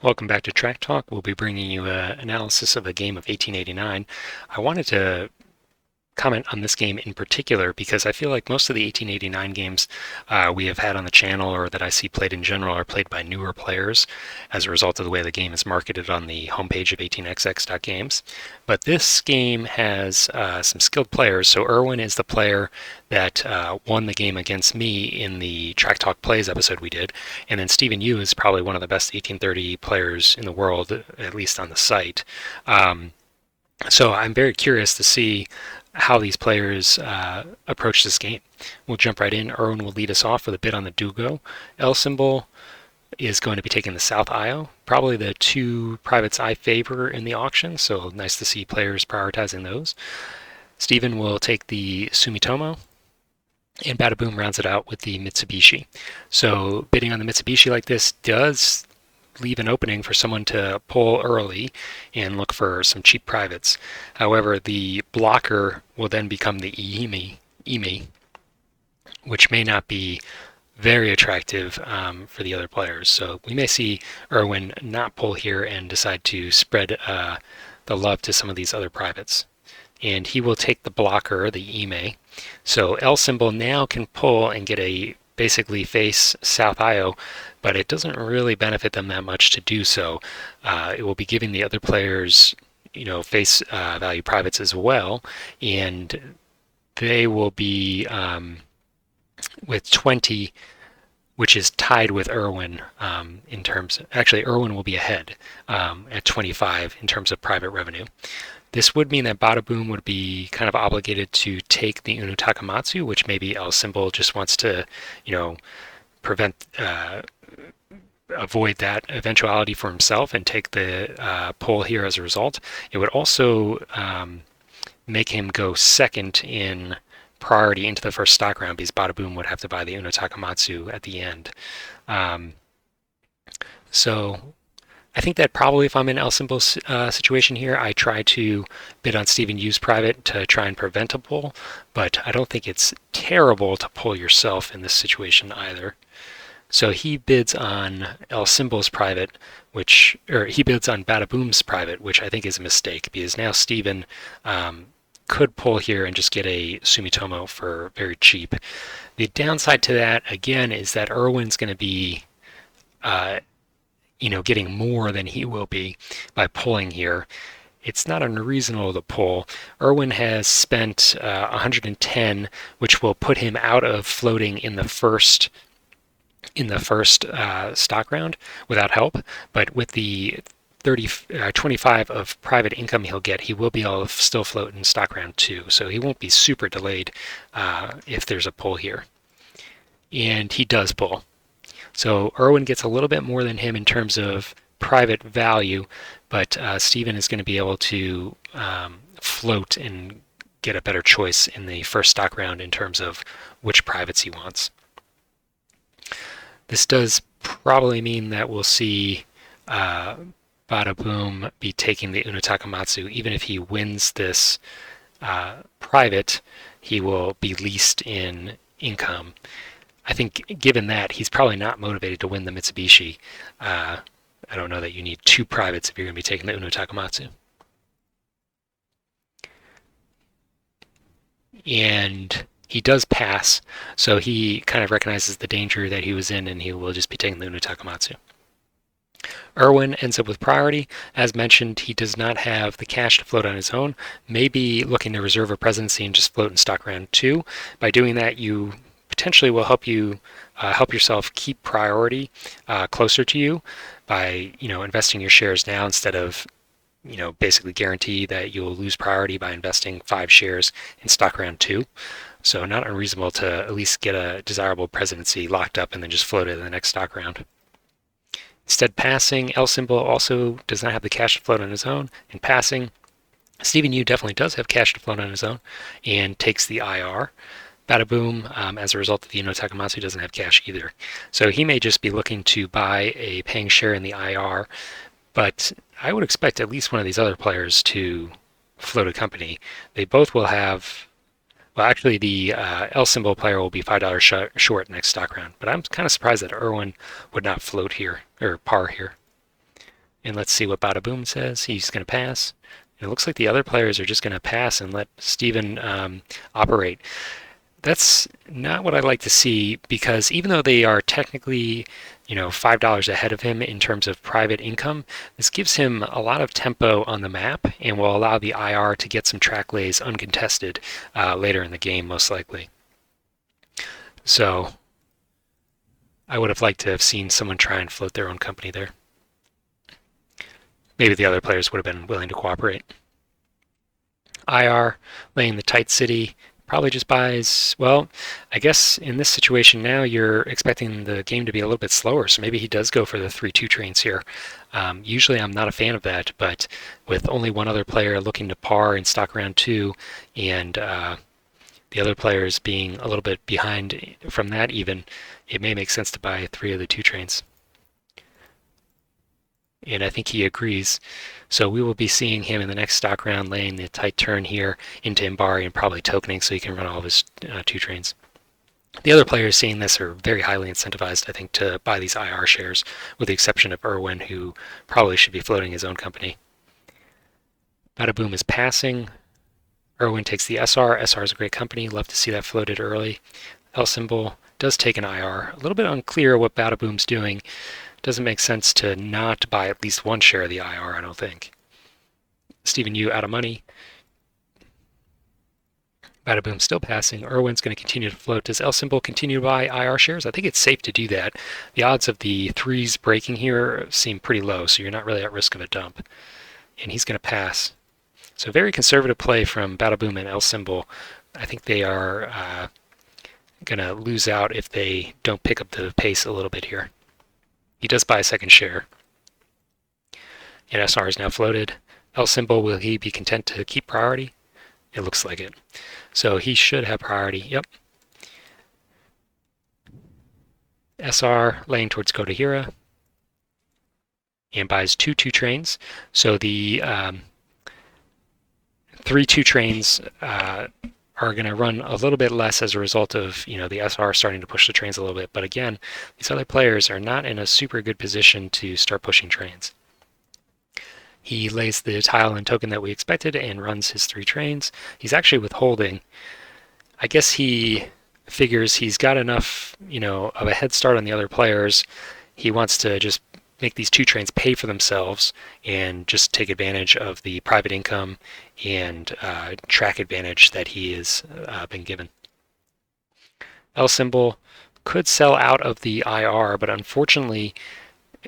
Welcome back to Track Talk. We'll be bringing you an analysis of a game of 1889. I wanted to comment on this game in particular because I feel like most of the 1889 games we have had on the channel or that I see played in general are played by newer players as a result of the way the game is marketed on the homepage of 18xx.games. But this game has some skilled players. So Erwin is the player that won the game against me in the Track Talk Plays episode we did. And then Stephen Yu is probably one of the best 1830 players in the world, at least on the site. So I'm very curious to see how these players approach this game. We'll jump right in. Erwin will lead us off with a bid on the Dugo. L symbol is going to be taking the South IO, probably the two privates I favor in the auction, so nice to see players prioritizing those. Steven will take the Sumitomo, and Badaboom rounds it out with the Mitsubishi. So bidding on the Mitsubishi like this does leave an opening for someone to pull early and look for some cheap privates. However, the blocker will then become the EMI, which may not be very attractive for the other players. So we may see Erwin not pull here and decide to spread the love to some of these other privates. And he will take the blocker, the EMI. So L symbol now can pull and get a basically face South IO, but it doesn't really benefit them that much to do so. It will be giving the other players, face value privates as well, and they will be with 20, which is tied with Erwin in terms. Actually, Erwin will be ahead at 25 in terms of private revenue. This would mean that Badaboom would be kind of obligated to take the Uno Takamatsu, which maybe L symbol just wants to, prevent, avoid that eventuality for himself and take the pull here as a result. It would also make him go second in priority into the first stock round because Badaboom would have to buy the Uno Takamatsu at the end. So I think that probably if I'm in L symbol's situation here, I try to bid on Stephen Yu's private to try and prevent a pull, but I don't think it's terrible to pull yourself in this situation either. So he bids on L symbol's private, or he bids on Badaboom's private, which I think is a mistake because now Stephen could pull here and just get a Sumitomo for very cheap. The downside to that, again, is that Erwin's going to be getting more than he will be by pulling here. It's not unreasonable to pull. Erwin has spent 110, which will put him out of floating in the first stock round without help. But with the 25 of private income he'll get, he will be able to still float in stock round 2. So he won't be super delayed if there's a pull here. And he does pull. So Erwin gets a little bit more than him in terms of private value, but Stephen is going to be able to float and get a better choice in the first stock round in terms of which privates he wants. This does probably mean that we'll see Badaboom be taking the Uno Takamatsu. Even if he wins this private, he will be least in income. I think given that, he's probably not motivated to win the Mitsubishi. I don't know that you need two privates if you're going to be taking the Uno Takamatsu. And he does pass, so he kind of recognizes the danger that he was in, and he will just be taking the Uno Takamatsu. Erwin ends up with priority. As mentioned, he does not have the cash to float on his own. Maybe looking to reserve a presidency and just float in stock round 2. By doing that, you potentially will help you help yourself keep priority closer to you by investing your shares now instead of basically guarantee that you'll lose priority by investing 5 shares in stock round 2. So not unreasonable to at least get a desirable presidency locked up and then just float it in the next stock round. Instead, passing, L symbol also does not have the cash to float on his own. In passing, Stephen Yu definitely does have cash to float on his own and takes the IR. Badaboom, as a result of the Uno Takamatsu, doesn't have cash either. So he may just be looking to buy a paying share in the IR, but I would expect at least one of these other players to float a company. They both will have, well, actually the L symbol player will be $5 short next stock round, but I'm kind of surprised that Erwin would not float here, or par here. And let's see what Bada Boom says. He's going to pass. It looks like the other players are just going to pass and let Steven operate. That's not what I like to see, because even though they are technically, $5 ahead of him in terms of private income, this gives him a lot of tempo on the map and will allow the IR to get some track lays uncontested later in the game, most likely. So I would have liked to have seen someone try and float their own company there. Maybe the other players would have been willing to cooperate. IR laying the tight city. Probably just buys, well, I guess in this situation now you're expecting the game to be a little bit slower, so maybe he does go for the 3-2 trains here. Usually I'm not a fan of that, but with only one other player looking to par in stock round 2, and the other players being a little bit behind from that even, it may make sense to buy 3 of the 2 trains. And I think he agrees. So we will be seeing him in the next stock round laying the tight turn here into Imbari and probably tokening so he can run all of his 2 trains. The other players seeing this are very highly incentivized, I think, to buy these IR shares, with the exception of Irwin, who probably should be floating his own company. Bada Boom is passing. Irwin takes the SR. SR is a great company. Love to see that floated early. L symbol does take an IR. A little bit unclear what Bada Boom's doing. Doesn't make sense to not buy at least one share of the IR, I don't think. Stephen Yu out of money. Bada Boom still passing. Irwin's going to continue to float. Does L symbol continue to buy IR shares? I think it's safe to do that. The odds of the 3s breaking here seem pretty low, so you're not really at risk of a dump. And he's going to pass. So very conservative play from Bada Boom and L symbol. I think they are going to lose out if they don't pick up the pace a little bit here. He does buy a second share. And SR is now floated. L symbol, will he be content to keep priority? It looks like it. So he should have priority. Yep. SR laying towards Kodahira. And buys 2-2 trains. So the 3-2 trains are going to run a little bit less as a result of the SR starting to push the trains a little bit. But again, these other players are not in a super good position to start pushing trains. He lays the tile and token that we expected and runs his 3 trains. He's actually withholding. I guess he figures he's got enough of a head start on the other players. He wants to just make these 2 trains pay for themselves and just take advantage of the private income and track advantage that he has been given. L symbol could sell out of the IR, but unfortunately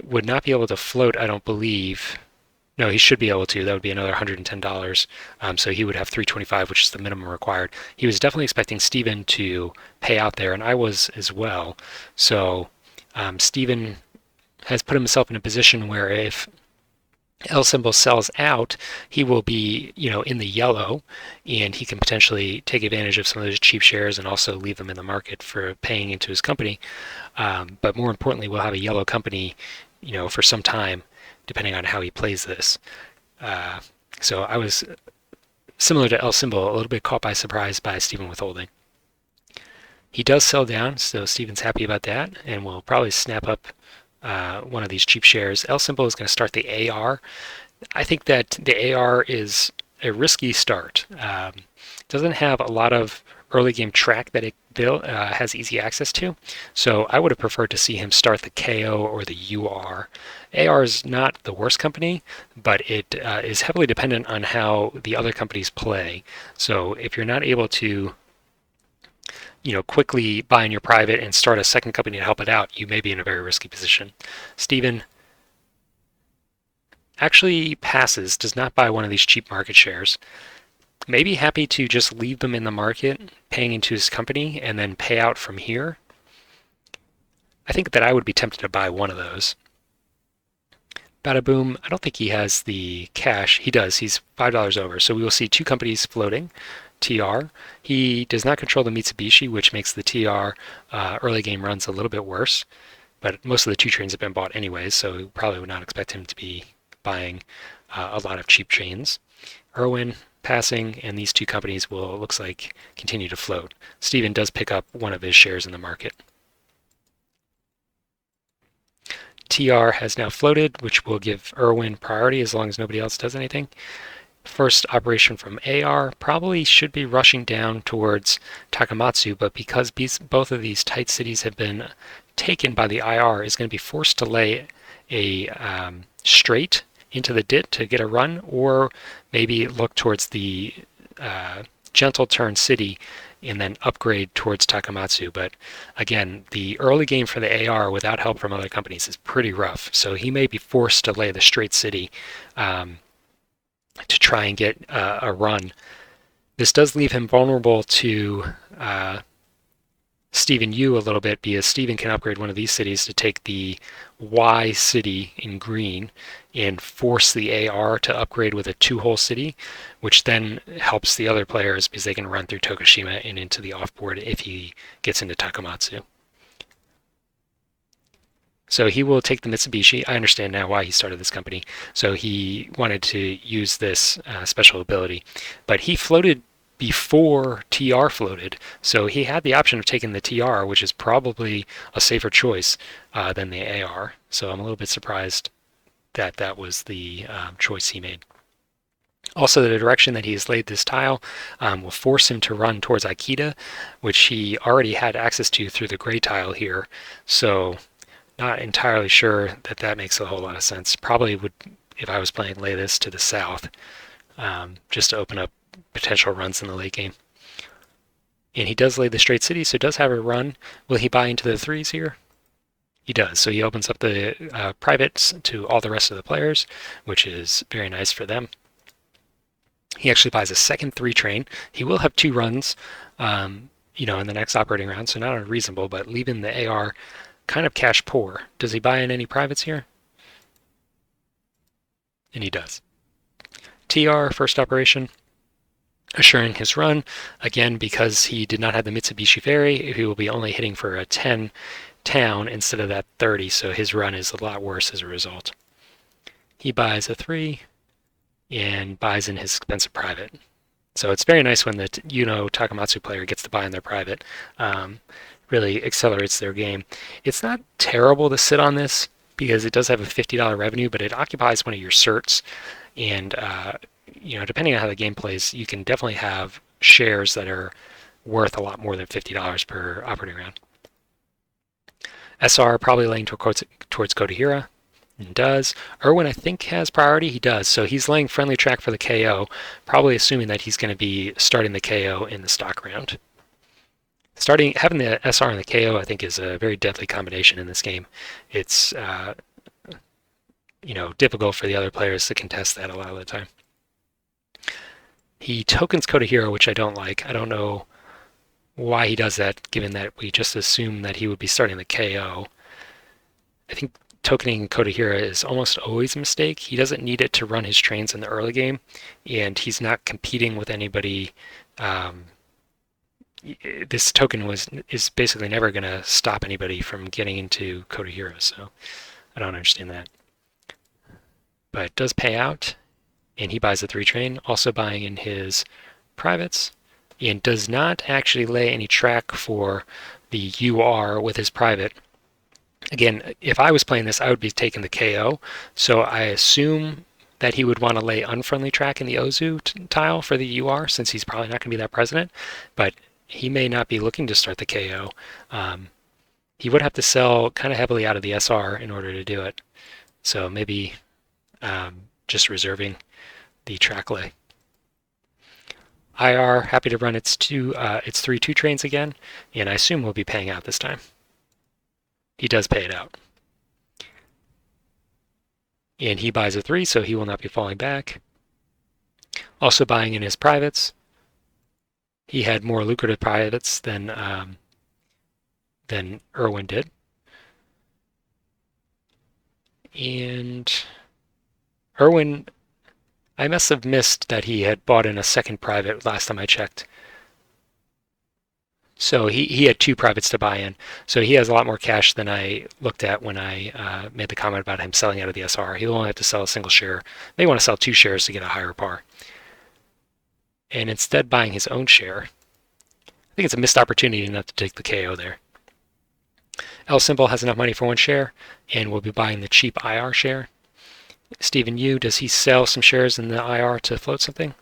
would not be able to float, I don't believe. No, he should be able to. That would be another $110. So he would have $325, which is the minimum required. He was definitely expecting Steven to pay out there, and I was as well. So Steven has put himself in a position where if L symbol sells out, he will be, in the yellow, and he can potentially take advantage of some of those cheap shares and also leave them in the market for paying into his company. But more importantly, we'll have a yellow company, for some time, depending on how he plays this. So I was similar to L symbol, a little bit caught by surprise by Steven withholding. He does sell down, so Steven's happy about that, and will probably snap up one of these cheap shares. L symbol is going to start the AR. I think that the AR is a risky start. Doesn't have a lot of early game track that it has easy access to. So I would have preferred to see him start the KO or the UR. AR is not the worst company, but it is heavily dependent on how the other companies play. So if you're not able to quickly buy in your private and start a second company to help it out, you may be in a very risky position. Steven actually passes, does not buy one of these cheap market shares. Maybe happy to just leave them in the market, paying into his company, and then pay out from here. I think that I would be tempted to buy one of those. Bada Boom, I don't think he has the cash. He does. He's $5 over. So we will see 2 companies floating. TR. He does not control the Mitsubishi, which makes the TR early game runs a little bit worse. But most of the 2 trains have been bought anyways, so we probably would not expect him to be buying a lot of cheap trains. Irwin passing, and these 2 companies will, looks like, continue to float. Steven does pick up one of his shares in the market. TR has now floated, which will give Irwin priority as long as nobody else does anything. First operation from AR probably should be rushing down towards Takamatsu, but because both of these tight cities have been taken by the IR, is going to be forced to lay a straight into the dit to get a run, or maybe look towards the gentle turn city and then upgrade towards Takamatsu. But again, the early game for the AR without help from other companies is pretty rough, so he may be forced to lay the straight city to try and get a run. This does leave him vulnerable to Stephen Yu a little bit, because Stephen can upgrade one of these cities to take the Y city in green and force the AR to upgrade with a 2-hole city, which then helps the other players because they can run through Tokushima and into the offboard if he gets into Takamatsu. So he will take the Mitsubishi. I understand now why he started this company. So he wanted to use this special ability. But he floated before TR floated, so he had the option of taking the TR, which is probably a safer choice than the AR. So I'm a little bit surprised that that was the choice he made. Also, the direction that he has laid this tile will force him to run towards Aikida, which he already had access to through the gray tile here. So not entirely sure that that makes a whole lot of sense. Probably would, if I was playing, lay this to the south, just to open up potential runs in the late game. And he does lay the straight city, so does have a run. Will he buy into the threes here? He does. So he opens up the privates to all the rest of the players, which is very nice for them. He actually buys a second 3 train. He will have 2 runs, in the next operating round, so not unreasonable, but leaving the AR kind of cash poor. Does he buy in any privates here? And he does. TR, first operation, assuring his run. Again, because he did not have the Mitsubishi Ferry, he will be only hitting for a 10 town instead of that 30, so his run is a lot worse as a result. He buys a 3 and buys in his expensive private. So it's very nice when the Takamatsu player gets to buy in their private. Really accelerates their game. It's not terrible to sit on this because it does have a $50 revenue, but it occupies one of your certs, and depending on how the game plays, you can definitely have shares that are worth a lot more than $50 per operating round. SR probably laying towards Kodahira, and does. Irwin, I think, has priority. He does. So he's laying friendly track for the KO, probably assuming that he's going to be starting the KO in the stock round. Having the SR and the KO, I think, is a very deadly combination in this game. It's difficult for the other players to contest that a lot of the time. He tokens Kodahira, which I don't like. I don't know why he does that, given that we just assume that he would be starting the KO. I think tokening Kodahira is almost always a mistake. He doesn't need it to run his trains in the early game, and he's not competing with anybody. This token is basically never going to stop anybody from getting into Kodahira, so I don't understand that. But it does pay out, and he buys the 3 train, also buying in his privates, and does not actually lay any track for the UR with his private. Again, if I was playing this, I would be taking the KO, so I assume that he would want to lay unfriendly track in the Ozu tile for the UR, since he's probably not going to be that president, but he may not be looking to start the KO. He would have to sell kind of heavily out of the SR in order to do it. So maybe just reserving the track lay. IR, happy to run its 3 2 trains again, and I assume we'll be paying out this time. He does pay it out. And he buys a 3, so he will not be falling back. Also buying in his privates. He had more lucrative privates than Irwin did. And Irwin, I must have missed that he had bought in a second private last time I checked. So he had 2 privates to buy in. So he has a lot more cash than I looked at when I made the comment about him selling out of the SR. He'll only have to sell a single share. May want to sell 2 shares to get a higher par. And instead buying his own share. I think it's a missed opportunity not to take the KO there. L Symbol has enough money for one share and will be buying the cheap IR share. Stephen Yu, does he sell some shares in the IR to float something?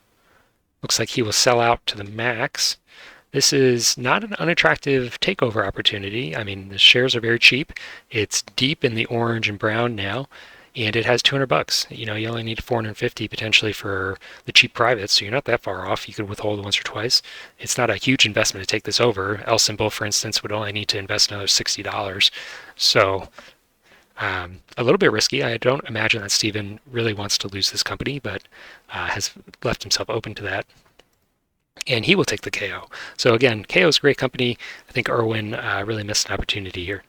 Looks like he will sell out to the max. This is not an unattractive takeover opportunity. I mean, the shares are very cheap. It's deep in the orange and brown now, and it has 200 bucks. You know, you only need 450 potentially for the cheap privates, so you're not that far off. You could withhold once or twice. It's not a huge investment to take this over. L Symbol, for instance, would only need to invest another $60. So a little bit risky. I don't imagine that Steven really wants to lose this company, but has left himself open to that. And he will take the KO. So again, KO is a great company. I think Irwin really missed an opportunity here.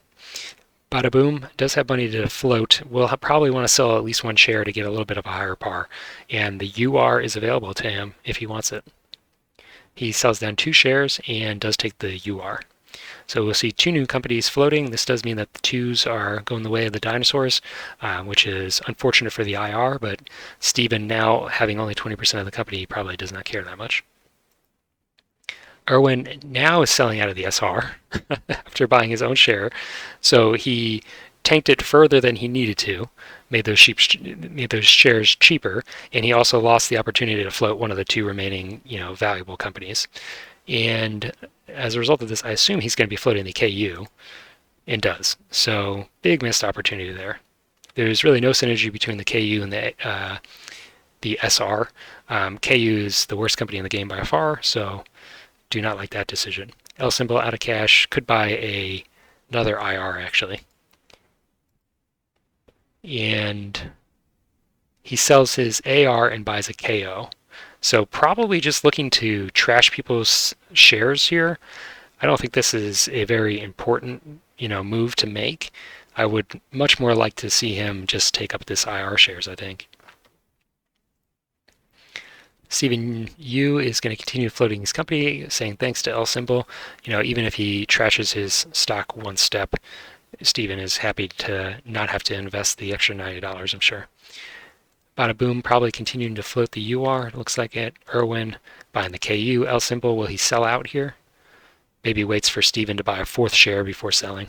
Bada Boom does have money to float. We'll probably want to sell at least one share to get a little bit of a higher par. And the UR is available to him if he wants it. He sells down 2 shares and does take the UR. So we'll see 2 new companies floating. This does mean that the 2s are going the way of the dinosaurs, which is unfortunate for the IR, but Steven, now having only 20% of the company, probably does not care that much. Irwin now is selling out of the SR after buying his own share, so he tanked it further than he needed to, made those shares cheaper, and he also lost the opportunity to float one of the 2 remaining, valuable companies. And as a result of this, I assume he's going to be floating the KU, and does. So big missed opportunity there. There's really no synergy between the KU and the SR. KU is the worst company in the game by far, so do not like that decision. L Symbol out of cash, could buy another IR actually. And he sells his AR and buys a KO. So probably just looking to trash people's shares here. I don't think this is a very important, move to make. I would much more like to see him just take up this IR shares, I think. Stephen Yu is going to continue floating his company, saying thanks to L Symbol. Even if he trashes his stock one step, Stephen is happy to not have to invest the extra $90, I'm sure. Bada Boom probably continuing to float the UR, it looks like it. Irwin buying the KU. L Symbol, will he sell out here? Maybe waits for Stephen to buy a 4th share before selling.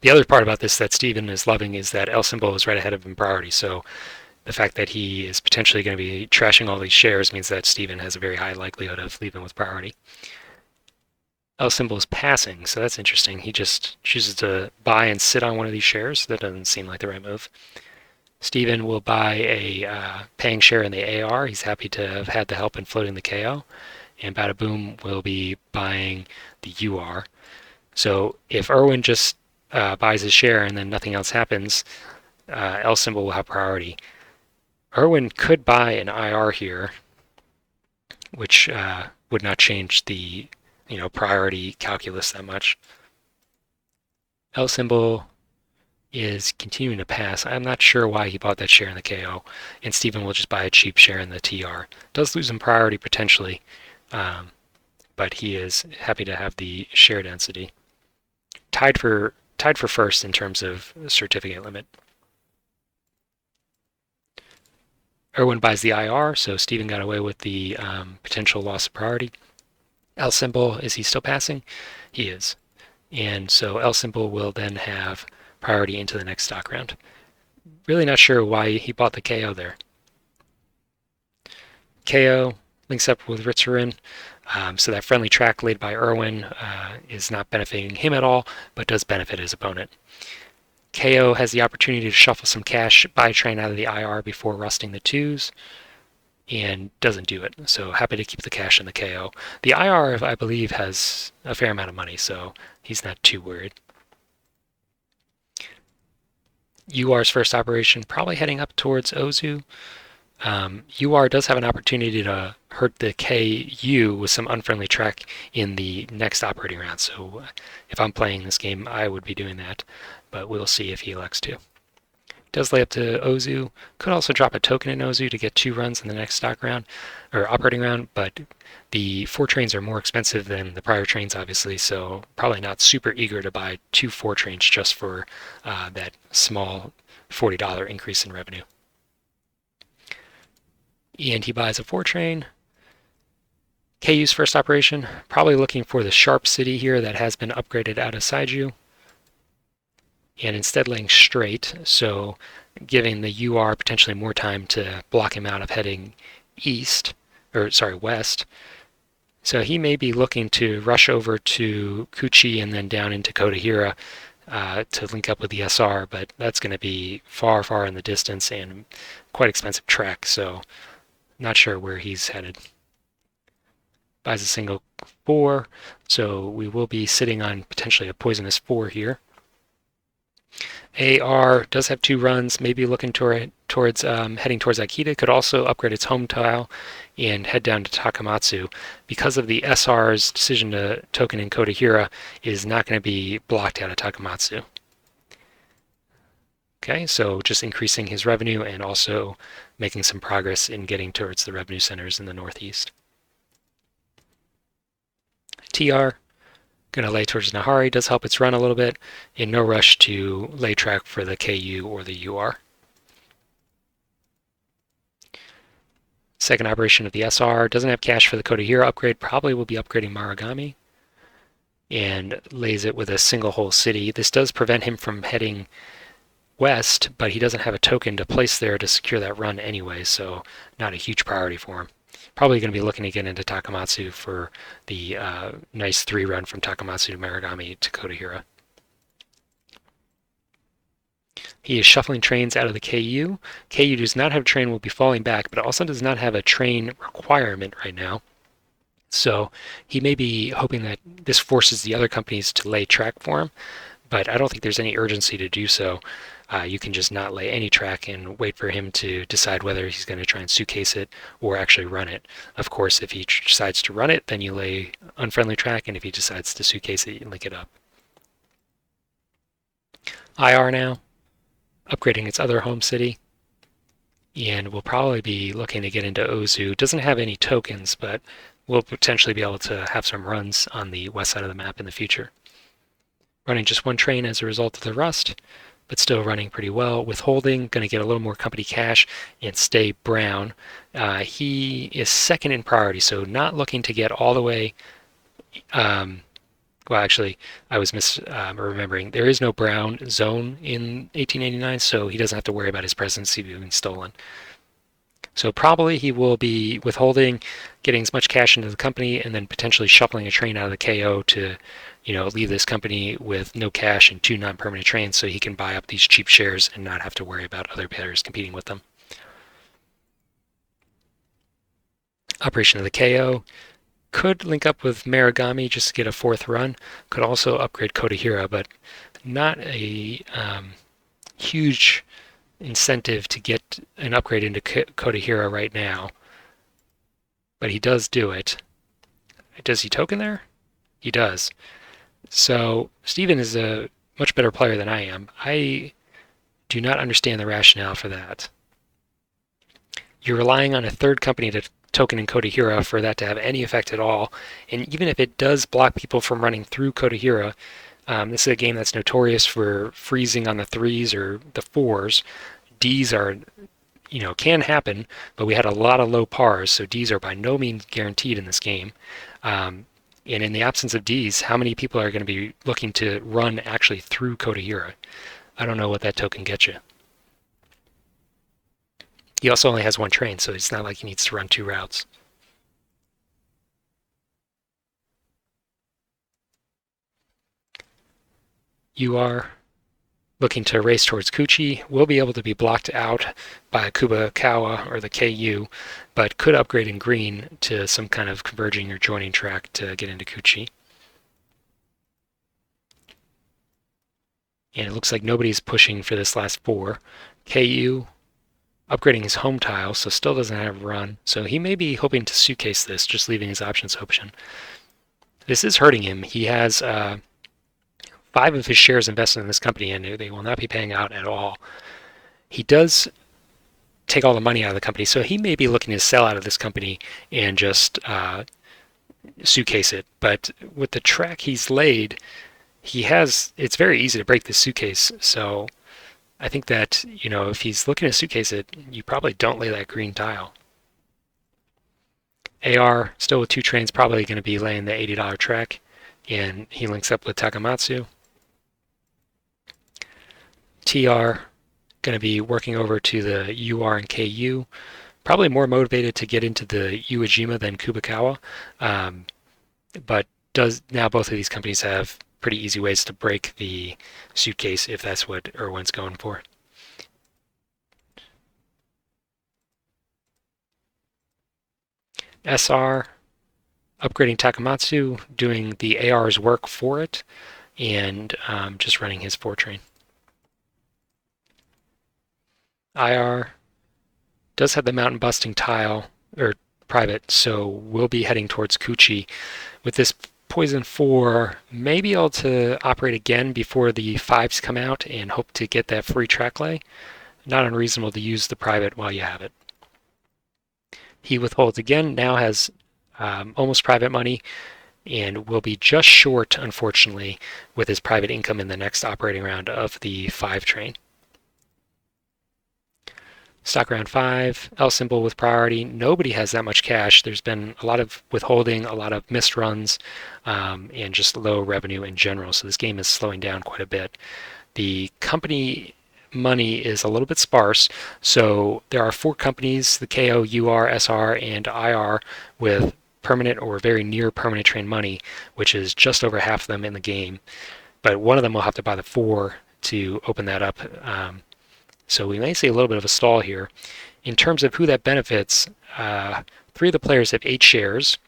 The other part about this that Stephen is loving is that L Symbol is right ahead of him in priority, so the fact that he is potentially going to be trashing all these shares means that Stephen has a very high likelihood of leaving with priority. L Symbol is passing, so that's interesting. He just chooses to buy and sit on one of these shares. That doesn't seem like the right move. Stephen will buy a paying share in the AR. He's happy to have had the help in floating the KO. And Bada Boom will be buying the UR. So if Irwin just buys his share and then nothing else happens, L Symbol will have priority. Irwin could buy an IR here, which would not change the priority calculus that much. L Symbol is continuing to pass. I'm not sure why he bought that share in the KO, and Stephen will just buy a cheap share in the TR. Does lose in priority potentially, but he is happy to have the share density. Tied for first in terms of certificate limit. Irwin buys the IR, so Stephen got away with the potential loss of priority. L Symbol, is he still passing? He is. And so L Symbol will then have priority into the next stock round. Really not sure why he bought the KO there. KO links up with Ritzerin, so that friendly track laid by Irwin is not benefiting him at all, but does benefit his opponent. KO has the opportunity to shuffle some cash, buy a train out of the IR before rusting the 2s, and doesn't do it. So happy to keep the cash in the KO. The IR, I believe, has a fair amount of money, so he's not too worried. UR's first operation, probably heading up towards Ozu. UR does have an opportunity to hurt the KU with some unfriendly track in the next operating round. So if I'm playing this game, I would be doing that, but we'll see if he elects to. Does lay up to Ozu. Could also drop a token in Ozu to get 2 runs in the next stock round or operating round, but the 4 trains are more expensive than the prior trains, obviously, so probably not super eager to buy 2 4 trains just for that small $40 increase in revenue. And he buys a 4 train. KU's first operation, probably looking for the sharp city here that has been upgraded out of Saiju, and instead laying straight, so giving the UR potentially more time to block him out of heading west. So he may be looking to rush over to Kuchi and then down into Kodahira to link up with the SR, but that's going to be far, far in the distance and quite expensive trek, so not sure where he's headed. Buys a single 4, so we will be sitting on potentially a poisonous 4 here. AR does have 2 runs, maybe looking towards heading towards Akita. Could also upgrade its home tile and head down to Takamatsu. Because of the SR's decision to token in Kodahira, is not going to be blocked out of Takamatsu. Okay, so just increasing his revenue and also making some progress in getting towards the revenue centers in the northeast. TR, going to lay towards Nahari, does help its run a little bit, in no rush to lay track for the KU or the UR. Second operation of the SR, doesn't have cash for the Kodahira upgrade, probably will be upgrading Maragami, and lays it with a single whole city. This does prevent him from heading west, but he doesn't have a token to place there to secure that run anyway, so not a huge priority for him. Probably going to be looking to get into Takamatsu for the nice 3 run from Takamatsu to Maragami to Kodahira. He is shuffling trains out of the KU. KU does not have a train, will be falling back, but also does not have a train requirement right now. So he may be hoping that this forces the other companies to lay track for him, but I don't think there's any urgency to do so. You can just not lay any track and wait for him to decide whether he's going to try and suitcase it or actually run it. Of course, if he decides to run it, then you lay unfriendly track, and if he decides to suitcase it, you link it up. IR now, upgrading its other home city, and we'll probably be looking to get into Ozu. Doesn't have any tokens, but we'll potentially be able to have some runs on the west side of the map in the future. Running just 1 train as a result of the rust, but still running pretty well. Withholding, going to get a little more company cash and stay brown. He is second in priority, so not looking to get all the way. Well, actually, I was remembering. There is no brown zone in 1889, so he doesn't have to worry about his presidency being stolen. So probably he will be withholding, getting as much cash into the company, and then potentially shuffling a train out of the KO to, leave this company with no cash and 2 non-permanent trains, so he can buy up these cheap shares and not have to worry about other players competing with them. Operation of the KO could link up with Maragami just to get a 4th run. Could also upgrade Kodahira, but not a huge incentive to get an upgrade into Kodahira right now. But he does do it. Does he token there? He does. So Steven is a much better player than I am. I do not understand the rationale for that. You're relying on a 3rd company to token in Kodahira for that to have any effect at all. And even if it does block people from running through Kodahira, this is a game that's notorious for freezing on the 3s or the 4s. Ds are, can happen, but we had a lot of low pars, so Ds are by no means guaranteed in this game. And in the absence of Ds, how many people are going to be looking to run actually through Kodahira? I don't know what that token gets you. He also only has 1 train, so it's not like he needs to run 2 routes. You are looking to race towards Kuchi, will be able to be blocked out by Kubakawa or the KU, but could upgrade in green to some kind of converging or joining track to get into Kuchi. And it looks like nobody's pushing for this last 4. KU upgrading his home tile, so still doesn't have a run. So he may be hoping to suitcase this, just leaving his options open. This is hurting him. He has 5 of his shares invested in this company, and they will not be paying out at all. He does take all the money out of the company, so he may be looking to sell out of this company and just suitcase it. But with the track he's laid, it's very easy to break this suitcase. So I think that, if he's looking to suitcase it, you probably don't lay that green tile. AR, still with 2 trains, probably going to be laying the $80 track, and he links up with Takamatsu. TR, going to be working over to the UR and KU, probably more motivated to get into the Uejima than Kubikawa, but now both of these companies have pretty easy ways to break the suitcase if that's what Irwin's going for. SR, upgrading Takamatsu, doing the AR's work for it, and just running his 4 train. IR does have the mountain busting tile, or private, so we'll be heading towards Kuchi. With this Poison 4, maybe able to operate again before the 5s come out and hope to get that free track lay. Not unreasonable to use the private while you have it. He withholds again, now has almost private money, and will be just short, unfortunately, with his private income in the next operating round of the 5 train. Stock round 5, L symbol with priority. Nobody has that much cash. There's been a lot of withholding, a lot of missed runs, and just low revenue in general. So this game is slowing down quite a bit. The company money is a little bit sparse. So there are 4 companies, the KO, UR, SR, and IR, with permanent or very near permanent train money, which is just over half of them in the game. But one of them will have to buy the 4 to open that up. So we may see a little bit of a stall here. In terms of who that benefits, 3 of the players have 8 shares.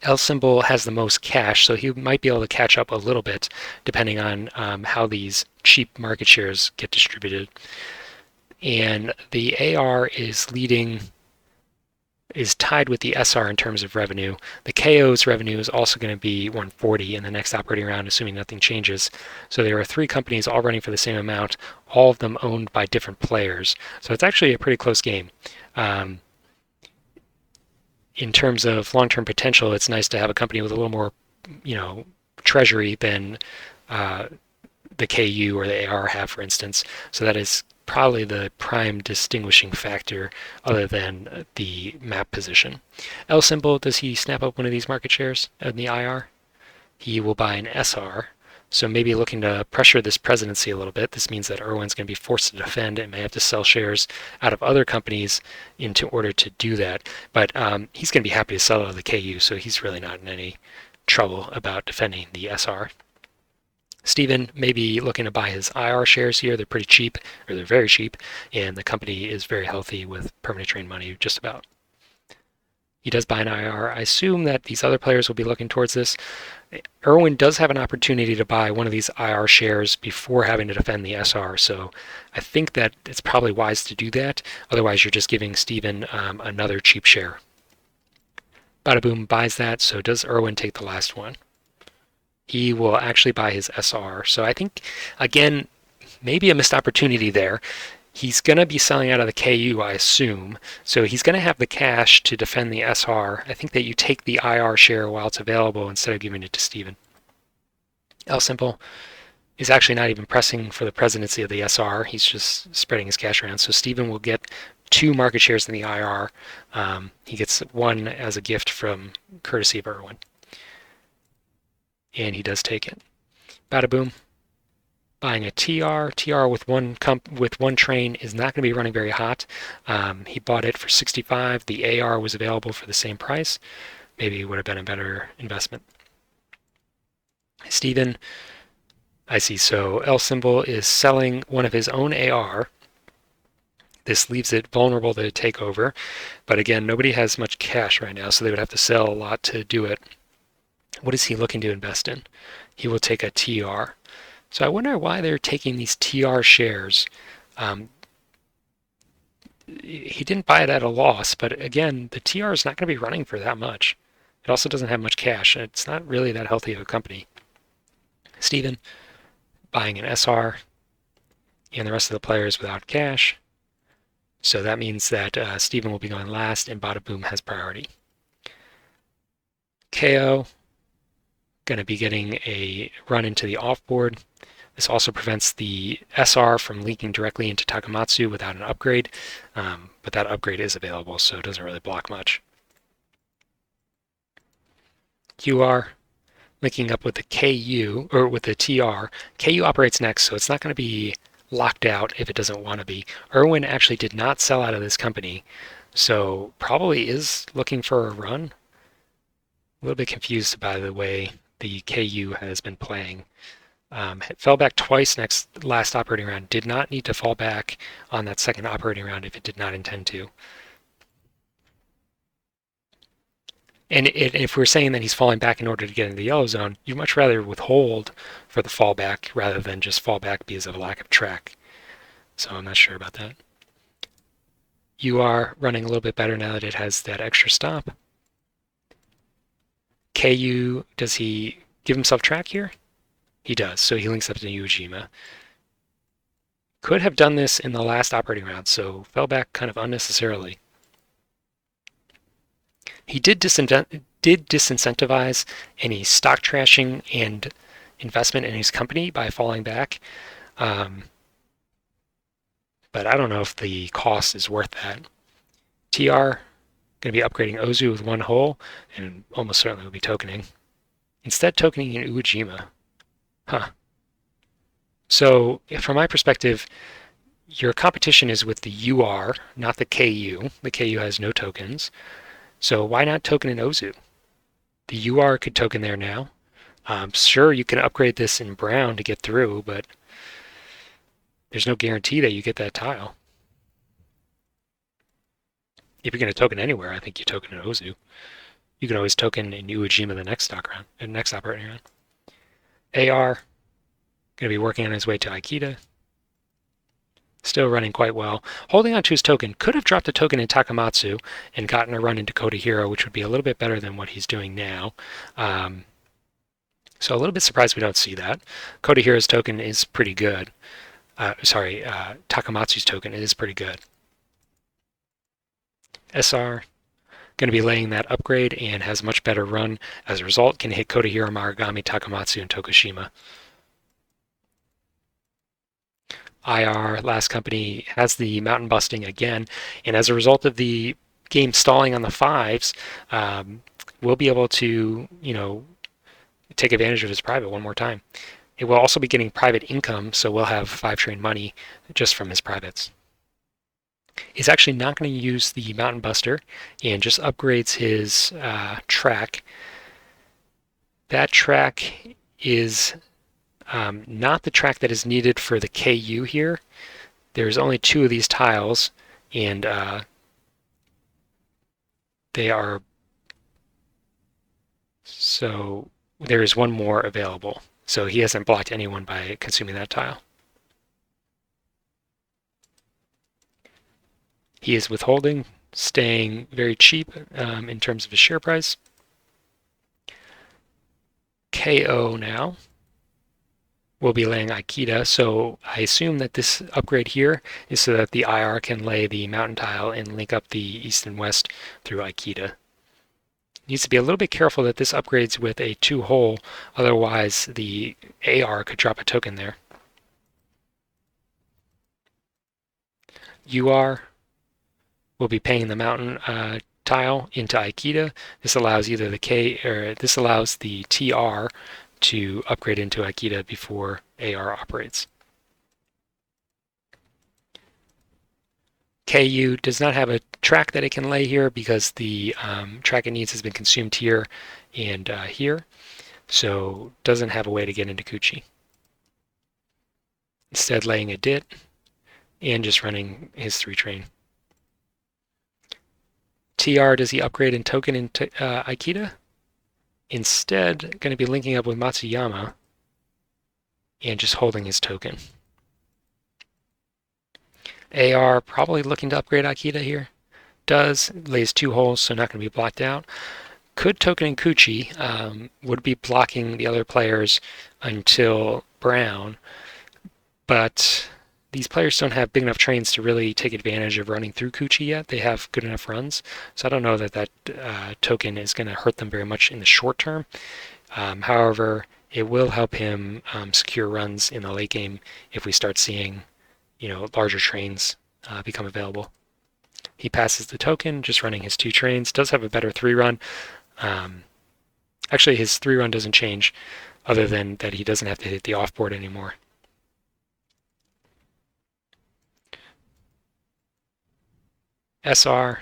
L symbol has the most cash, so he might be able to catch up a little bit depending on how these cheap market shares get distributed. And the AR is tied with the SR in terms of revenue. The KO's revenue is also going to be 140 in the next operating round, assuming nothing changes. So there are 3 companies all running for the same amount, all of them owned by different players. So it's actually a pretty close game. In terms of long-term potential, it's nice to have a company with a little more, treasury than the KU or the AR have, for instance. So that is probably the prime distinguishing factor other than the map position. L symbol, does he snap up one of these market shares in the IR? He will buy an SR. So maybe looking to pressure this presidency a little bit. This means that Irwin's going to be forced to defend and may have to sell shares out of other companies in order to do that. But he's going to be happy to sell out of the KU, so he's really not in any trouble about defending the SR. Stephen may be looking to buy his IR shares here. They're pretty cheap, or they're very cheap, and the company is very healthy with permanent train money, just about. He does buy an IR. I assume that these other players will be looking towards this. Irwin does have an opportunity to buy one of these IR shares before having to defend the SR, so I think that it's probably wise to do that. Otherwise, you're just giving Stephen another cheap share. Bada Boom buys that, so does Irwin take the last one? He will actually buy his SR. So I think, again, maybe a missed opportunity there. He's going to be selling out of the KU, I assume. So he's going to have the cash to defend the SR. I think that you take the IR share while it's available instead of giving it to Stephen. L Simple is actually not even pressing for the presidency of the SR. He's just spreading his cash around. So Stephen will get 2 market shares in the IR. He gets 1 as a gift from courtesy of Irwin. And he does take it. Bada Boom, buying a TR. TR with one train is not going to be running very hot. He bought it for 65. The AR was available for the same price. Maybe it would have been a better investment. Stephen, I see. So L symbol is selling one of his own AR. This leaves it vulnerable to take over. But again, nobody has much cash right now, so they would have to sell a lot to do it. What is he looking to invest in? He will take a TR. So I wonder why they're taking these TR shares. He didn't buy it at a loss, but again, the TR is not going to be running for that much. It also doesn't have much cash. It's not really that healthy of a company. Stephen, buying an SR, and the rest of the players without cash. So that means that Stephen will be going last, and Bada Boom has priority. KO, going to be getting a run into the offboard. This also prevents the SR from leaking directly into Takamatsu without an upgrade, but that upgrade is available, so it doesn't really block much. UR linking up with the KU, or with the TR. KU operates next, so it's not going to be locked out if it doesn't want to be. Irwin actually did not sell out of this company, so probably is looking for a run. A little bit confused by the way the KU has been playing. Fell back twice last operating round. Did not need to fall back on that second operating round if it did not intend to. And if we're saying that he's falling back in order to get into the yellow zone, you'd much rather withhold for the fallback rather than just fall back because of a lack of track. So I'm not sure about that. You are running a little bit better now that it has that extra stop. KU, does he give himself track here? He does, so he links up to Uejima. Could have done this in the last operating round, so fell back kind of unnecessarily. He did disincentivize any stock trashing and investment in his company by falling back. But I don't know if the cost is worth that. TR going to be upgrading Ozu with one hole, and almost certainly will be tokening. Instead, tokening in Uejima. Huh. So, from my perspective, your competition is with the UR, not the KU. The KU has no tokens. So why not token in Ozu? The UR could token there now. Sure, you can upgrade this in brown to get through, but there's no guarantee that you get that tile. If you're going to token anywhere, I think you token in Ozu. You can always token in Uejima the next operating round. AR, going to be working on his way to Aikida. Still running quite well. Holding on to his token. Could have dropped a token in Takamatsu and gotten a run into Kota Hiro, which would be a little bit better than what he's doing now. So a little bit surprised we don't see that. Kota Hiro's token is pretty good. Takamatsu's token is pretty good. SR, going to be laying that upgrade and has a much better run. As a result, can hit Kota Hiro, Marugami, Takamatsu, and Tokushima. IR, last company, has the mountain busting again, and as a result of the game stalling on the fives, we'll be able to, take advantage of his private one more time. It will also be getting private income, so we'll have 5-train money just from his privates. He's actually not going to use the mountain buster and just upgrades his track. That track is not the track that is needed for the KU here. There's only 2 of these tiles, and they are... So there is one more available. So he hasn't blocked anyone by consuming that tile. He is withholding, staying very cheap in terms of his share price. KO now will be laying Aikida, so I assume that this upgrade here is so that the IR can lay the mountain tile and link up the east and west through Aikida. Needs to be a little bit careful that this upgrades with a 2-hole, otherwise the AR could drop a token there. UR will be paying the mountain tile into Aikida. This allows either this allows the TR to upgrade into Aikida before AR operates. KU does not have a track that it can lay here because the track it needs has been consumed here and here, so doesn't have a way to get into Kuchi. Instead, laying a dit and just running his 3-train. TR, does he upgrade and token into Aikida? Instead, going to be linking up with Matsuyama and just holding his token. AR probably looking to upgrade Aikida here. Does, lays 2 holes, so not going to be blocked out. Could token in Kuchi, would be blocking the other players until brown, but these players don't have big enough trains to really take advantage of running through Kuchi yet. They have good enough runs, so I don't know that token is going to hurt them very much in the short term. However, it will help him secure runs in the late game if we start seeing, larger trains become available. He passes the token, just running his 2 trains. Does have a better 3-run. Actually, his 3-run doesn't change other than that he doesn't have to hit the off-board anymore. SR,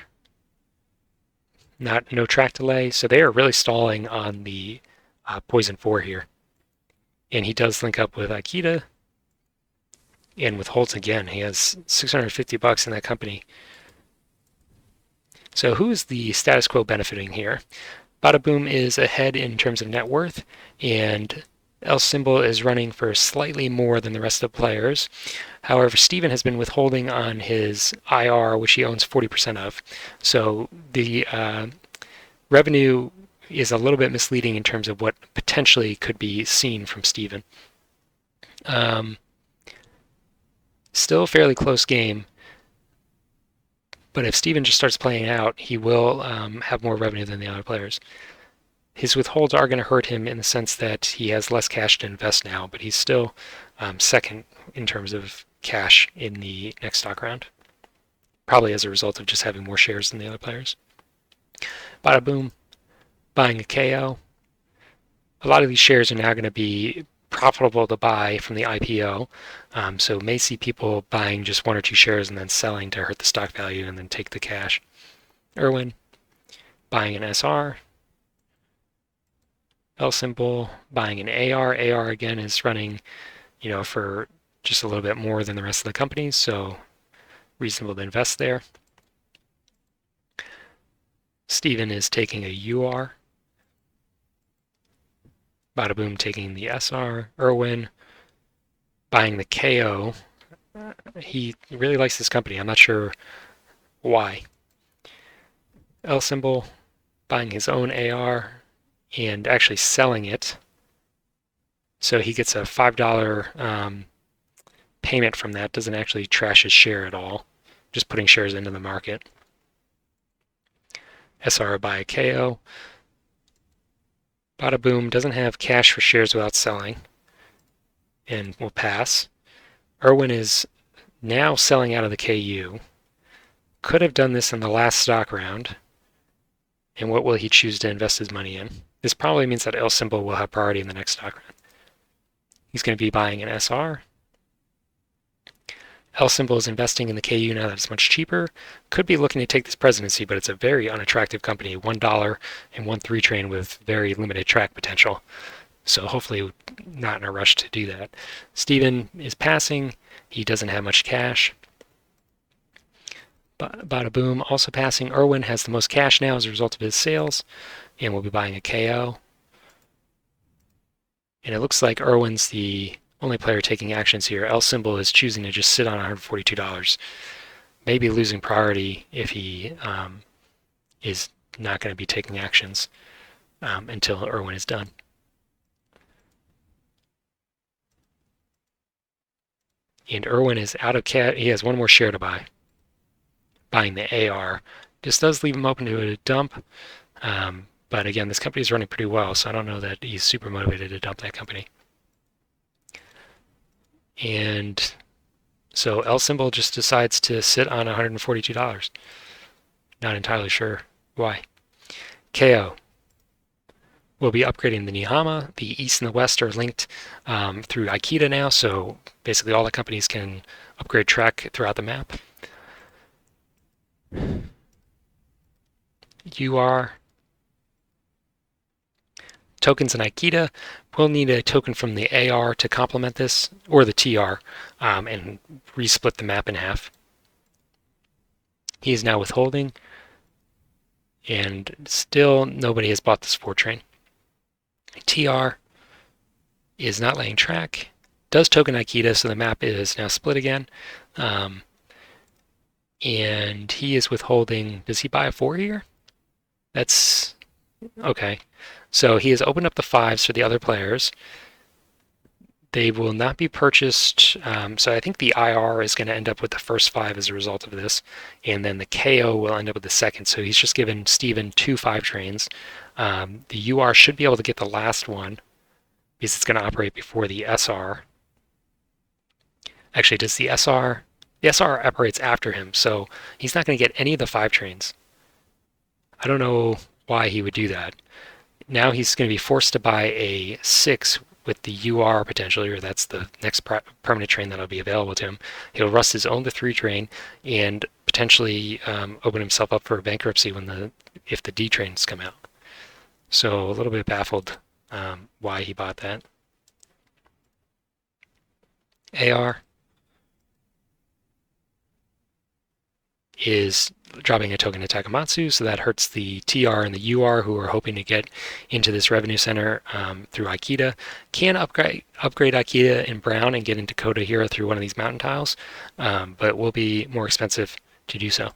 no track delay, so they are really stalling on the Poison 4 here. And he does link up with Akita and with Holtz again. He has $650 in that company. So who is the status quo benefiting here? Bada Boom is ahead in terms of net worth, and El Symbol is running for slightly more than the rest of the players. However, Steven has been withholding on his IR, which he owns 40% of. So the revenue is a little bit misleading in terms of what potentially could be seen from Steven. Still a fairly close game. But if Steven just starts playing out, he will have more revenue than the other players. His withholds are going to hurt him in the sense that he has less cash to invest now, but he's still second in terms of cash in the next stock round. Probably as a result of just having more shares than the other players. Bada Boom, buying a KO. A lot of these shares are now going to be profitable to buy from the IPO. So may see people buying just 1 or 2 shares and then selling to hurt the stock value and then take the cash. Irwin, buying an SR. L Symbol, buying an AR. AR again is running, for just a little bit more than the rest of the companies, so reasonable to invest there. Steven is taking a UR. Bada Boom taking the SR. Irwin buying the KO. He really likes this company. I'm not sure why. L Symbol buying his own AR and actually selling it. So he gets a $5 payment from that. Doesn't actually trash his share at all. Just putting shares into the market. SR buy a KO. Bada Boom doesn't have cash for shares without selling and will pass. Irwin is now selling out of the KU. Could have done this in the last stock round. And what will he choose to invest his money in? This probably means that L Symbol will have priority in the next stock round. He's going to be buying an SR. L Symbol is investing in the KU now that it's much cheaper. Could be looking to take this presidency, but it's a very unattractive company. $1 and 1 3-train with very limited track potential. So hopefully not in a rush to do that. Steven is passing. He doesn't have much cash. Bada Boom also passing. Irwin has the most cash now as a result of his sales and will be buying a KO. And it looks like Irwin's the only player taking actions here. L Symbol is choosing to just sit on $142. Maybe losing priority if he is not going to be taking actions until Irwin is done. And Irwin is out of cash. He has 1 more share to buy. Buying the AR. This does leave him open to a dump. But again, this company is running pretty well, so I don't know that he's super motivated to dump that company. And so L Symbol just decides to sit on $142. Not entirely sure why. KO will be upgrading the Nihama. The East and the West are linked through Akita now, so basically all the companies can upgrade track throughout the map. UR tokens in Akita. We'll need a token from the AR to complement this, or the TR, and resplit the map in half. He is now withholding, and still nobody has bought this 4-train. TR is not laying track. Does token Akita, so the map is now split again. And he is withholding. Does he buy a 4 here? That's okay. So he has opened up the 5s for the other players. They will not be purchased. So I think the IR is going to end up with the first 5 as a result of this. And then the KO will end up with the second. So he's just given Steven 2 5-trains. The UR should be able to get the last one because it's going to operate before the SR. Actually, does the SR? The SR operates after him, so he's not going to get any of the 5-trains. I don't know why he would do that. Now he's going to be forced to buy a 6 with the UR potentially, or that's the next permanent train that'll be available to him. He'll rust his own to 3 train and potentially open himself up for bankruptcy if the D trains come out. So a little bit baffled why he bought that. AR is dropping a token to Takamatsu, so that hurts the TR and the UR who are hoping to get into this revenue center through Aikida. Can upgrade Aikida in brown and get into Kodahira through one of these mountain tiles, but it will be more expensive to do so.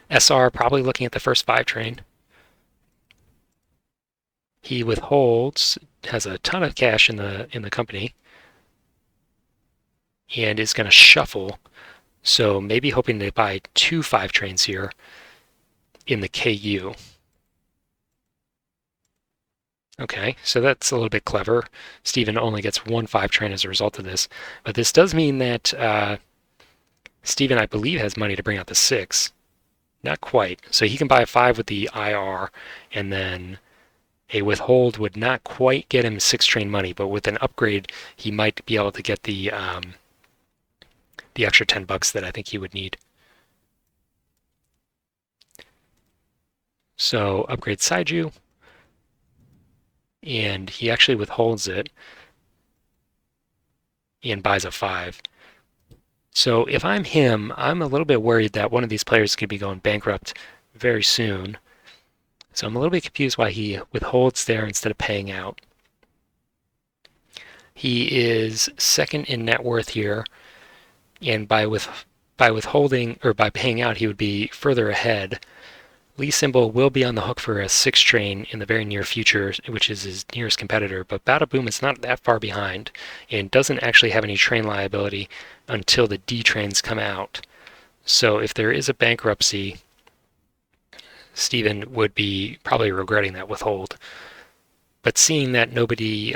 SR probably looking at the first 5 train. He withholds, has a ton of cash in the company, and is going to shuffle. So maybe hoping to buy 2 5 trains here in the KU. Okay, so that's a little bit clever. Steven only gets 1 5 train as a result of this. But this does mean that Steven, I believe, has money to bring out the 6. Not quite. So he can buy a 5 with the IR, and then a withhold would not quite get him 6 train money, but with an upgrade, he might be able to get the extra $10 that I think he would need. So upgrade Saiju, and he actually withholds it and buys a 5. So if I'm him, I'm a little bit worried that one of these players could be going bankrupt very soon. So I'm a little bit confused why he withholds there instead of paying out. He is second in net worth here, and by withholding or by paying out, he would be further ahead. Lee Symbol will be on the hook for a 6 train in the very near future, which is his nearest competitor, but Bada Boom is not that far behind and doesn't actually have any train liability until the D trains come out. So if there is a bankruptcy, Steven would be probably regretting that withhold. But seeing that nobody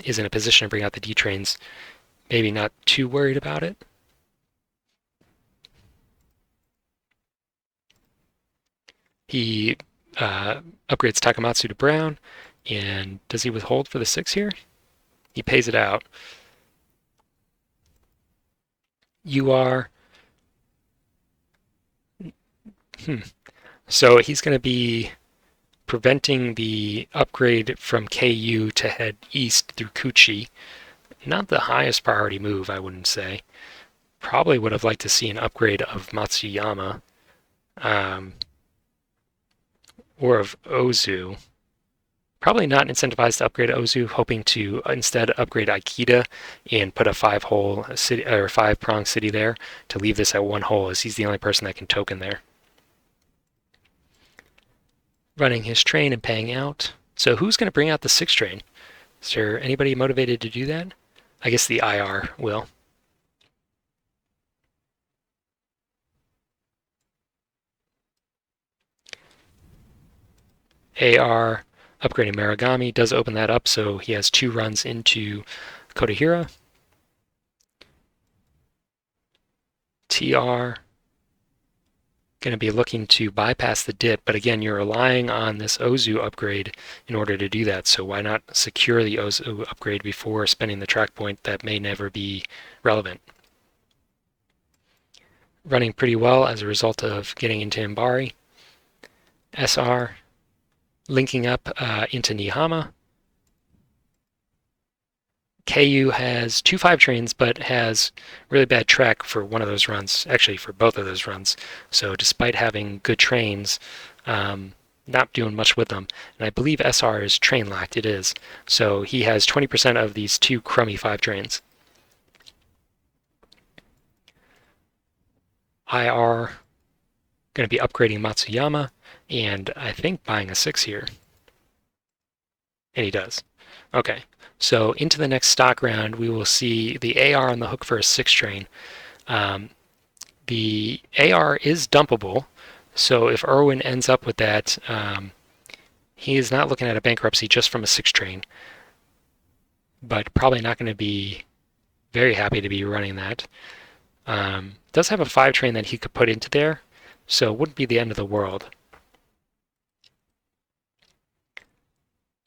is in a position to bring out the D trains, maybe not too worried about it. He upgrades Takamatsu to brown, and does he withhold for the 6 here? He pays it out. UR. So he's going to be preventing the upgrade from KU to head east through Kuchi. Not the highest priority move, I wouldn't say. Probably would have liked to see an upgrade of Matsuyama or of Ozu. Probably not incentivized to upgrade Ozu, hoping to instead upgrade Aikida and put a 5-hole city or 5-prong city there to leave this at 1 hole, as he's the only person that can token there. Running his train and paying out. So who's going to bring out the 6 train? Is there anybody motivated to do that? I guess the IR will. AR upgrading Maragami does open that up, so he has 2 runs into Kodahira. TR going to be looking to bypass the dip, but again, you're relying on this Ozu upgrade in order to do that, so why not secure the Ozu upgrade before spending the track point that may never be relevant? Running pretty well as a result of getting into Imbari. SR linking up into Nihama. KU has 2 5 trains, but has really bad track for one of those runs, actually for both of those runs. So despite having good trains, not doing much with them. And I believe SR is train locked, it is. So he has 20% of these 2 crummy 5 trains. IR going to be upgrading Matsuyama, and I think buying a 6 here. And he does. Okay. So into the next stock round, we will see the AR on the hook for a 6 train. The AR is dumpable, so if Irwin ends up with that, he is not looking at a bankruptcy just from a 6 train, but probably not going to be very happy to be running that. Does have a 5 train that he could put into there, so it wouldn't be the end of the world.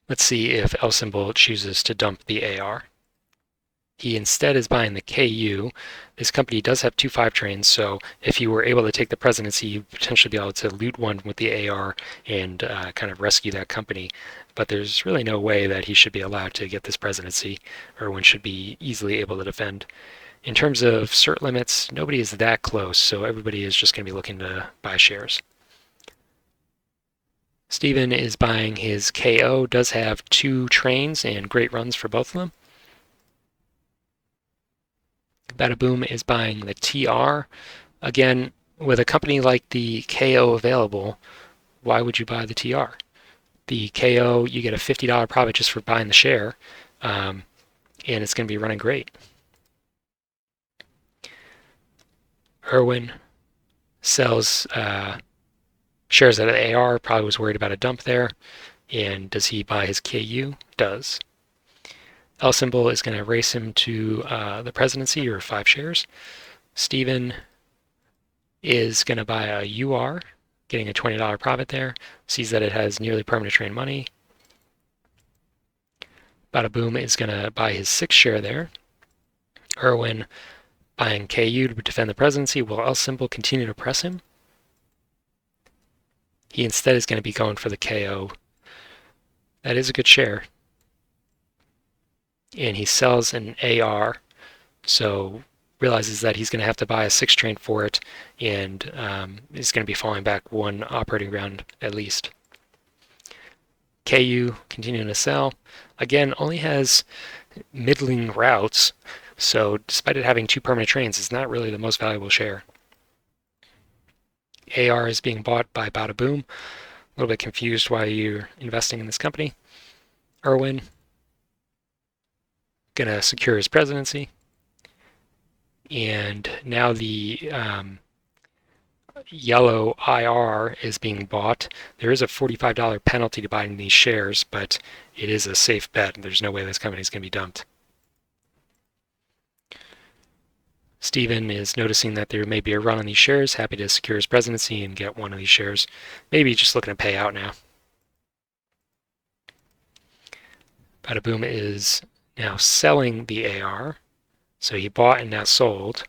Let's see if L symbol chooses to dump the AR. He instead is buying the KU. This company does have 2 5 trains, so if you were able to take the presidency, you'd potentially be able to loot one with the AR and kind of rescue that company. But there's really no way that he should be allowed to get this presidency. Irwin should be easily able to defend. In terms of cert limits, nobody is that close, so everybody is just going to be looking to buy shares. Steven is buying his KO, does have 2 trains and great runs for both of them. Badaboom is buying the TR. Again, with a company like the KO available, why would you buy the TR? The KO, you get a $50 profit just for buying the share, and it's going to be running great. Irwin sells shares out of the AR, probably was worried about a dump there. And does he buy his KU? Does. L symbol is going to race him to the presidency, or 5 shares. Steven is going to buy a UR, getting a $20 profit there. Sees that it has nearly permanent train money. Badaboom is going to buy his 6th share there. Irwin buying KU to defend the presidency. Will L symbol continue to press him? He instead is going to be going for the KO. That is a good share. And he sells an AR, so realizes that he's going to have to buy a 6 train for it, and is going to be falling back 1 operating round at least. KU continuing to sell. Again, only has middling routes, so despite it having 2 permanent trains, it's not really the most valuable share. AR is being bought by Badaboom. A little bit confused why you're investing in this company. Irwin gonna secure his presidency, and now the yellow IR is being bought. There is a $45 penalty to buying these shares, but it is a safe bet. There's no way this company is going to be dumped. Steven is noticing that there may be a run on these shares, happy to secure his presidency and get one of these shares. Maybe just looking to pay out now. Badaboom is now selling the AR. So he bought and now sold.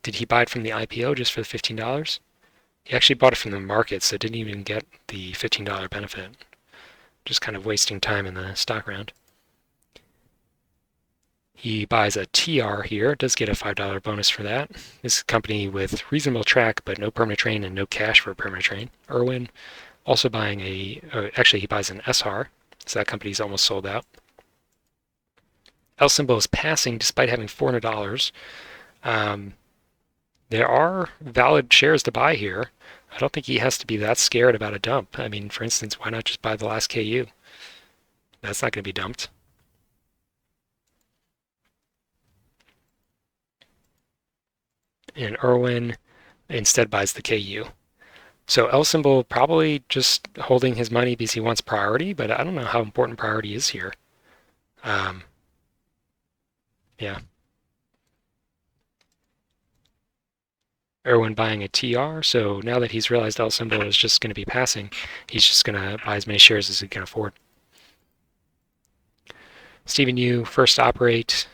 Did he buy it from the IPO just for the $15? He actually bought it from the market, so didn't even get the $15 benefit. Just kind of wasting time in the stock round. He buys a TR here, does get a $5 bonus for that. This is a company with reasonable track, but no permanent train and no cash for a permanent train. Irwin also buying actually he buys an SR, so that company's almost sold out. L symbol is passing despite having $400. There are valid shares to buy here. I don't think he has to be that scared about a dump. I mean, for instance, why not just buy the last KU? That's not going to be dumped. And Irwin instead buys the KU. So L symbol probably just holding his money because he wants priority, but I don't know how important priority is here. Yeah. Irwin buying a TR, so now that he's realized L symbol is just going to be passing, he's just going to buy as many shares as he can afford. Steven Yu first operate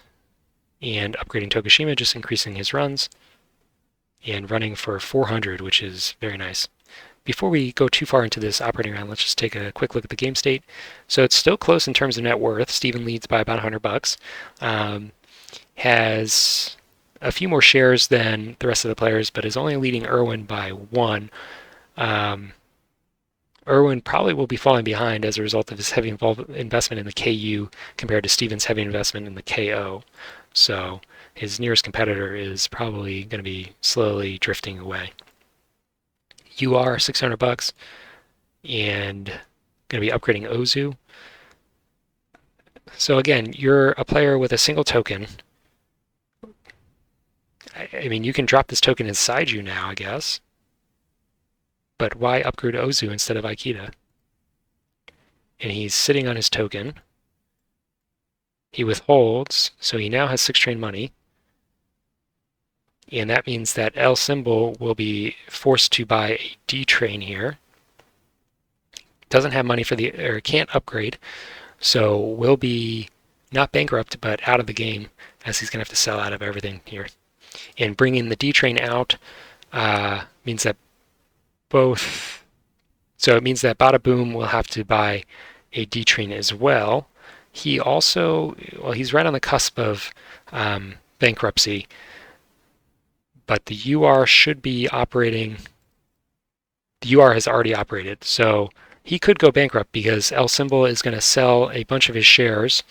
and upgrading Tokushima, just increasing his runs and running for 400, which is very nice. Before we go too far into this operating round, let's just take a quick look at the game state. So it's still close in terms of net worth. Steven leads by about $100. Has a few more shares than the rest of the players, but is only leading Irwin by 1. Irwin probably will be falling behind as a result of his heavy investment in the KU compared to Steven's heavy investment in the KO. So his nearest competitor is probably going to be slowly drifting away. UR $600 and going to be upgrading Ozu. So again, you're a player with a single token. I mean, you can drop this token inside you now, I guess. But why upgrade Ozu instead of Aikida? And he's sitting on his token. He withholds, so he now has 6 train money. And that means that L symbol will be forced to buy a D train here. doesn't have money for the, or can't upgrade, so will be not bankrupt, but out of the game, as he's going to have to sell out of everything here. And bringing the D train out means that both, so it means that Bada Boom will have to buy a D train as well. He also, well, he's right on the cusp of bankruptcy, but the UR should be operating. The UR has already operated, so he could go bankrupt because El Symbol is going to sell a bunch of his shares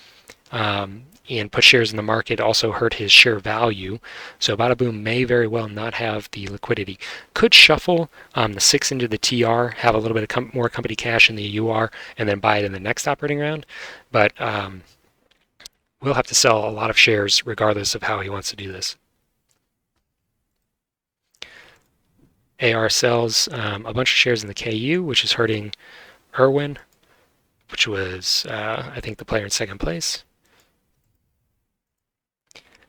and put shares in the market, also hurt his share value. So Bada Boom may very well not have the liquidity. Could shuffle the 6 into the TR, have a little bit of more company cash in the UR, and then buy it in the next operating round. But we'll have to sell a lot of shares regardless of how he wants to do this. AR sells a bunch of shares in the KU, which is hurting Irwin, which was, I think, the player in second place.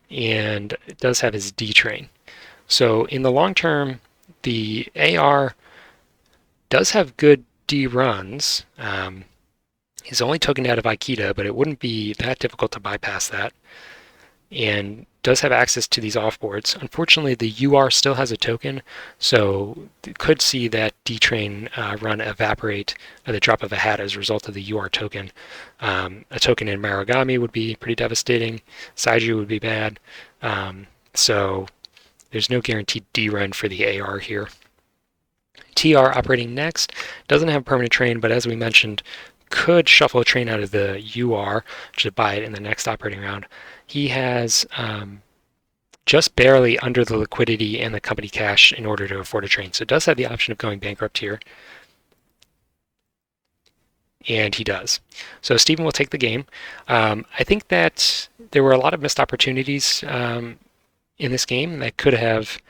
And it does have his D train. So in the long term, the AR does have good D runs. He's only tokened out of Aikida, but it wouldn't be that difficult to bypass that. And does have access to these offboards. Unfortunately, the UR still has a token, so could see that D train run evaporate at the drop of a hat as a result of the UR token. A token in Marugami would be pretty devastating. Saiju would be bad. So there's no guaranteed D run for the AR here. TR operating next doesn't have permanent train, but as we mentioned, could shuffle a train out of the UR to buy it in the next operating round. He has just barely under the liquidity and the company cash in order to afford a train. So it does have the option of going bankrupt here. And he does. So Stephen will take the game. I think that there were a lot of missed opportunities in this game that could have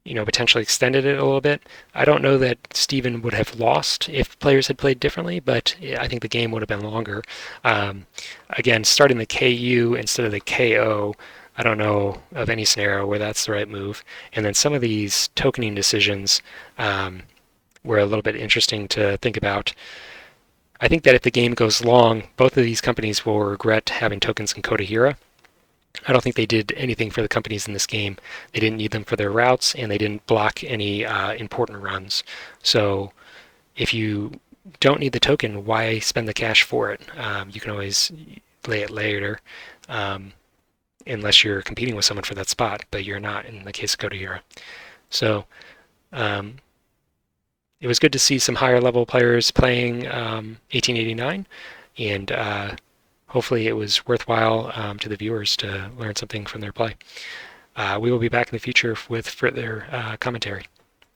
potentially extended it a little bit. I don't know that Steven would have lost if players had played differently, but I think the game would have been longer. Again, starting the KU instead of the KO, I don't know of any scenario where that's the right move. And then some of these tokening decisions were a little bit interesting to think about. I think that if the game goes long, both of these companies will regret having tokens in Kodahira. I don't think they did anything for the companies in this game. They didn't need them for their routes, and they didn't block any important runs. So if you don't need the token, why spend the cash for it? You can always lay it later, unless you're competing with someone for that spot, but you're not in the case of Kodahira. So it was good to see some higher level players playing 1889, and hopefully it was worthwhile to the viewers to learn something from their play. We will be back in the future with further commentary.